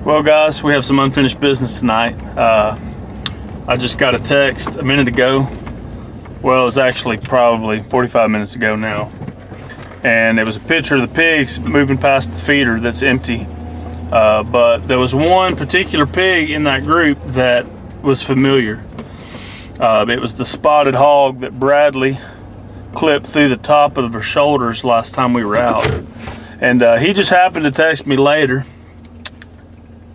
Well guys, we have some unfinished business tonight. I just got a text a minute ago. Well, it was actually probably 45 minutes ago now. And it was a picture of the pigs moving past the feeder that's empty. But there was one particular pig in that group that was familiar. It was the spotted hog that Bradley clipped through the top of her shoulders last time we were out. And he just happened to text me later,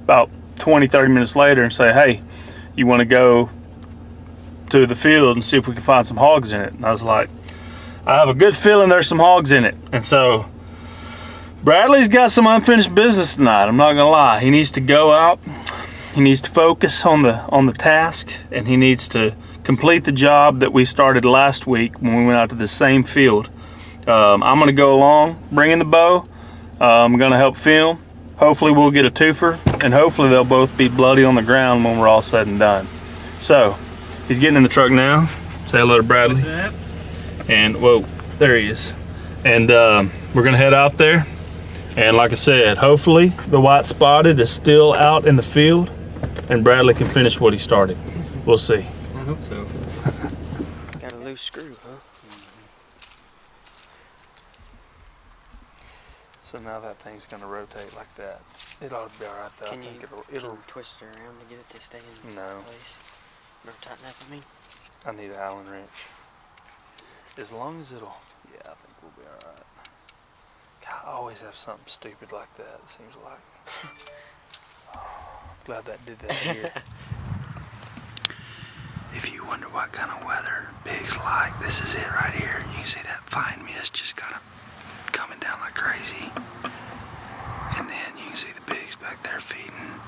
about 20-30 minutes later, and say, hey, you want to go to the field and see if we can find some hogs in it? And I was like, I have a good feeling there's some hogs in it. And so Bradley's got some unfinished business tonight, I'm not gonna lie. He needs to go out, he needs to focus on the task, and he needs to complete the job that we started last week when we went out to the same field. I'm gonna go along, bring in the bow. I'm gonna help film. Hopefully we'll get a twofer, and hopefully they'll both be bloody on the ground when we're all said and done. So he's getting in the truck now. Say hello to Bradley. What's up? And whoa, there he is. And we're gonna head out there. And like I said, hopefully the white spotted is still out in the field and Bradley can finish what he started. We'll see. I hope so. Got a loose screw, huh? So now that thing's gonna rotate like that. It ought to be all right though. Can I think you it'll twist it around to get it to stay in No. place? Never tighten that for me? I need an Allen wrench. As long as it'll, yeah, I think we'll be all right. God, I always have something stupid like that, it seems like. Oh, glad that did that here. If you wonder what kind of weather pigs like, this is it right here. You can see that fine mist just kind of coming down like crazy. And then you can see the pigs back there feeding.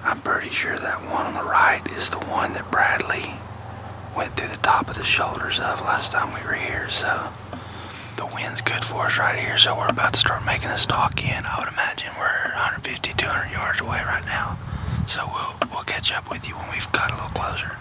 I'm pretty sure that one on the right is the one that Bradley went through the top of the shoulders of last time we were here. So the wind's good for us right here, so we're about to start making a stalk in. I would imagine we're 150, 200 yards away right now. So we'll catch up with you when we've got a little closer.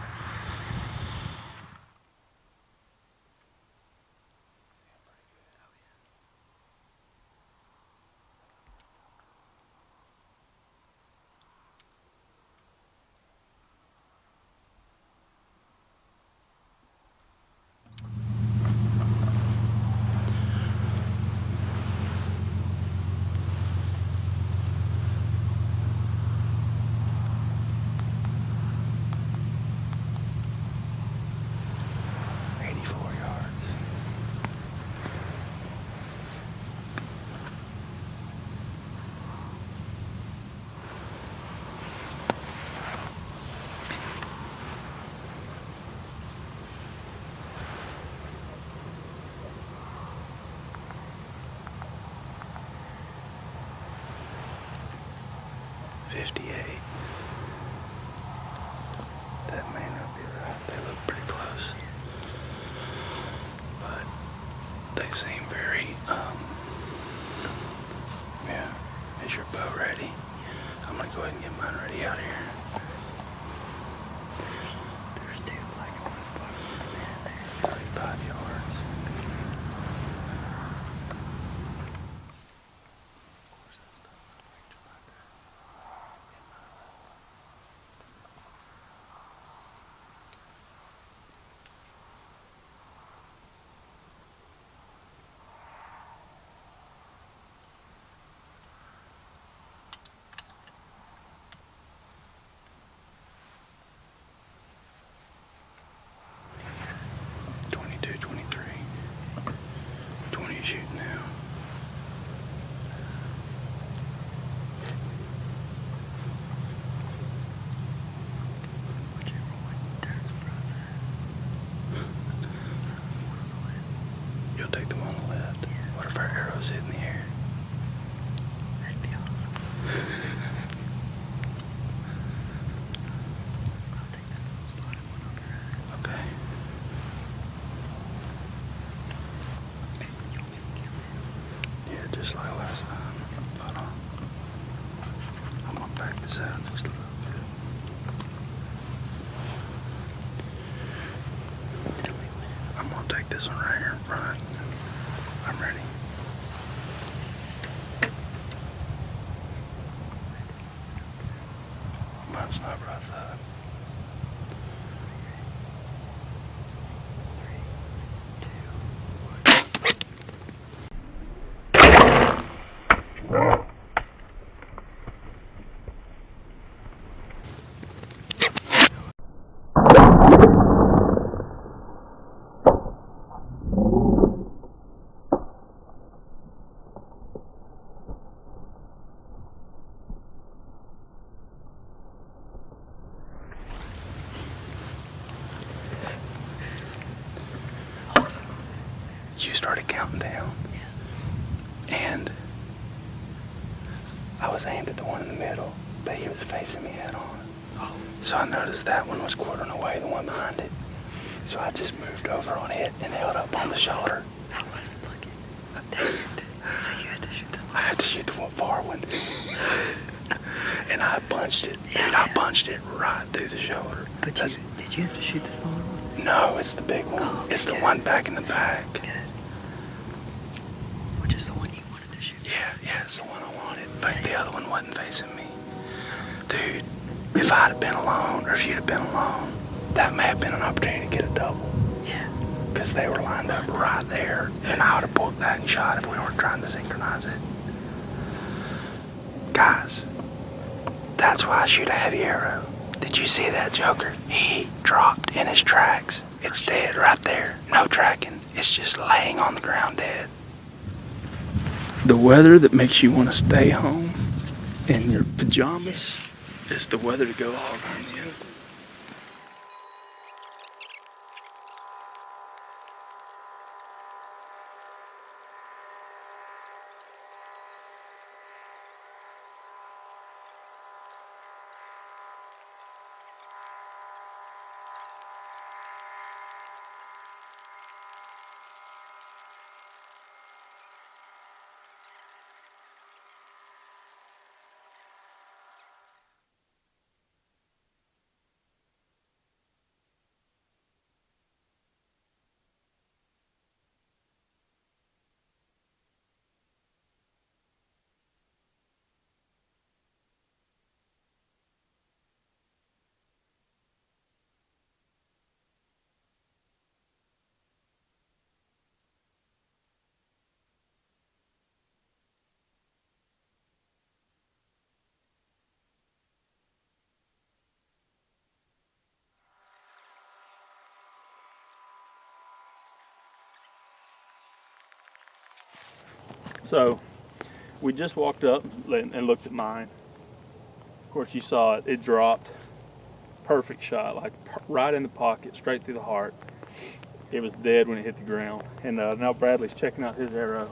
That may not be right. They look pretty close. But they seem very, yeah. Is your bow ready? I'm gonna go ahead and get mine ready out here. There's two black and white spots standing there. 35 yards. Shooting now. You'll take the one on the left. What if our arrows hit in the air? That'd be awesome. I'll take that little spotted one on the right. Okay. Yeah, just like last time. Hold on. I'm gonna back this out just a little bit. I'm gonna take this one right here in front. I'm ready. Let's not rough that. You started counting down, and I was aimed at the one in the middle, but he was facing me head on. So I noticed that one was quartering away, the one behind it. So I just moved over on it and held up on the shoulder. I wasn't looking. Dang it. So you had to shoot the I had to shoot the far one. And I punched it. Dude, I punched it right through the shoulder. But did you have to shoot the smaller one? No, it's the big one. Oh, okay, it's the good. one back in the back. Good. Which is the one you wanted to shoot? Yeah, it's the one I wanted. But the other one wasn't facing me. Dude, if I'd have been alone, or if you'd have been alone, that may have been an opportunity to get a double. Yeah. Because they were lined up right there, and I would have pulled back and shot if we weren't trying to synchronize it. Guys, that's why I shoot a heavy arrow. Did you see that joker? He dropped in his tracks. It's dead right there. No tracking. It's just laying on the ground dead. The weather that makes you want to stay home in your pajamas is the weather to go hog hunting in. So we just walked up and looked at mine. Of course, you saw it. It dropped. Perfect shot, like right in the pocket, straight through the heart. It was dead when it hit the ground. And now Bradley's checking out his arrow.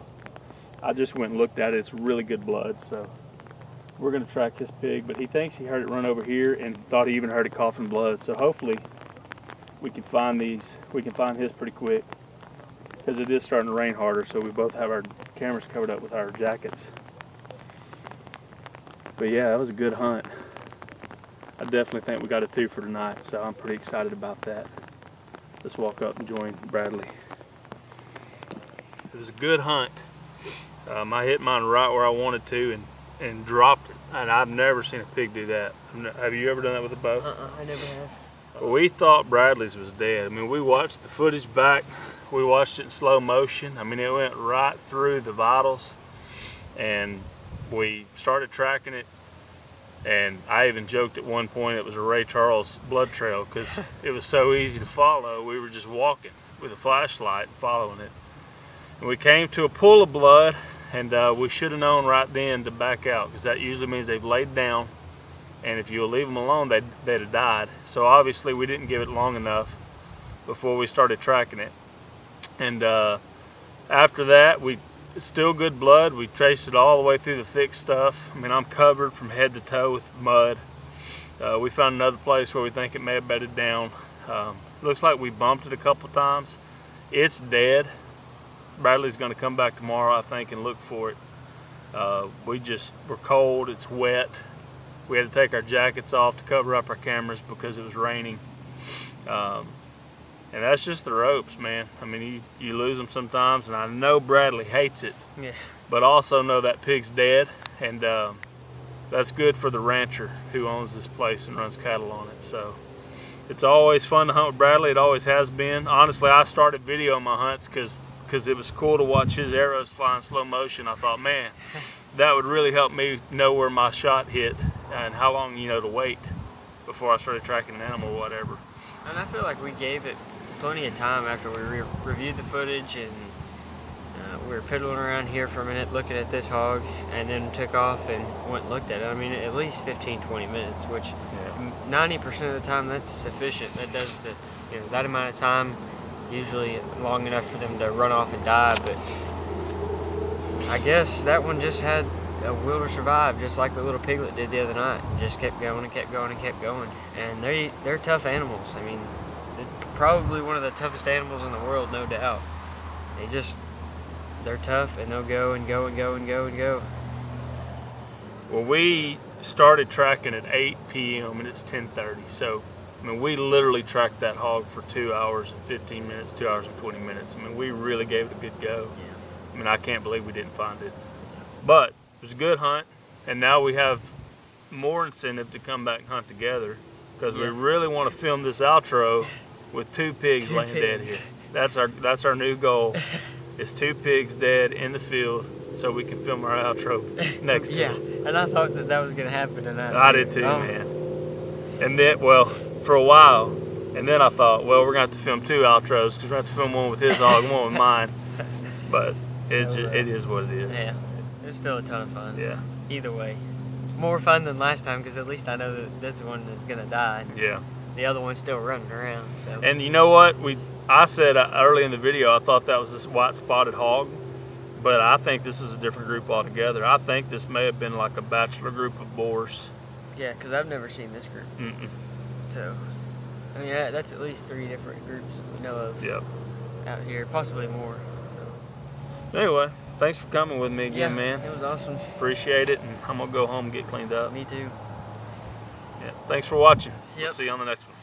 I just went and looked at it. It's really good blood. So we're going to track his pig, but he thinks he heard it run over here and thought he even heard it coughing blood. So hopefully we can find these. We can find his pretty quick, because it is starting to rain harder, so we both have our cameras covered up with our jackets. But yeah, that was a good hunt. I definitely think we got a twofer tonight, so I'm pretty excited about that. Let's walk up and join Bradley. It was a good hunt. I hit mine right where I wanted to and dropped it. And I've never seen a pig do that. Have you ever done that with a bow? I never have. Well, we thought Bradley's was dead. I mean, we watched the footage back. We watched it in slow motion. I mean, it went right through the vitals, and we started tracking it. And I even joked at one point it was a Ray Charles blood trail, because it was so easy to follow. We were just walking with a flashlight and following it. And we came to a pool of blood, and we should have known right then to back out, because that usually means they've laid down, and if you leave them alone, they'd have died. So obviously we didn't give it long enough before we started tracking it. And after that, it's still good blood. We traced it all the way through the thick stuff. I mean, I'm covered from head to toe with mud. We found another place where we think it may have bedded down. Looks like we bumped it a couple times. It's dead. Bradley's going to come back tomorrow, I think, and look for it. We're cold, it's wet. We had to take our jackets off to cover up our cameras because it was raining. And that's just the ropes, man. I mean, you lose them sometimes, and I know Bradley hates it. Yeah. But also know that pig's dead, and that's good for the rancher who owns this place and runs cattle on it. So it's always fun to hunt with Bradley. It always has been. Honestly, I started videoing my hunts because it was cool to watch his arrows fly in slow motion. I thought, man, that would really help me know where my shot hit and how long, you know, to wait before I started tracking an animal or whatever. And I feel like we gave it plenty of time after we reviewed the footage, and we were piddling around here for a minute looking at this hog, and then took off and went and looked at it. I mean, at least 15-20 minutes, which 90% of the time that's sufficient. That does the, you know, that amount of time, usually long enough for them to run off and die. But I guess that one just had a will to survive, just like the little piglet did the other night. Just kept going and kept going and kept going. And they're tough animals. I mean, they're probably one of the toughest animals in the world, no doubt. They're tough, and they'll go and go and go and go and go. Well, we started tracking at 8 p.m. and it's 10:30. So, I mean, we literally tracked that hog for 2 hours and 15 minutes, 2 hours and 20 minutes. I mean, we really gave it a good go. Yeah. I mean, I can't believe we didn't find it. But it was a good hunt, and now we have more incentive to come back and hunt together, because we really want to film this outro with 2 pigs laying dead here. That's our new goal. It's 2 pigs dead in the field, so we can film our outro next to it. Yeah, and I thought that was going to happen tonight. I did too, man. And then, well, for a while, and then I thought, well, we're going to have to film 2 outros, because we're going to have to film one with his hog and one with mine. But it is what it is. Yeah, it's still a ton of fun. Yeah. Either way. More fun than last time, because at least I know that that's the one that's going to die. Yeah. The other one's still running around. So. And you know what? I said early in the video, I thought that was this white spotted hog, but I think this is a different group altogether. I think this may have been like a bachelor group of boars. Yeah, because I've never seen this group. Mm-mm. So, I mean, that's at least 3 different groups that we know of out here, possibly more. So. Anyway, thanks for coming with me again, man. It was awesome. Appreciate it, and I'm going to go home and get cleaned up. Me too. Yeah, thanks for watching. Yep. We'll see you on the next one.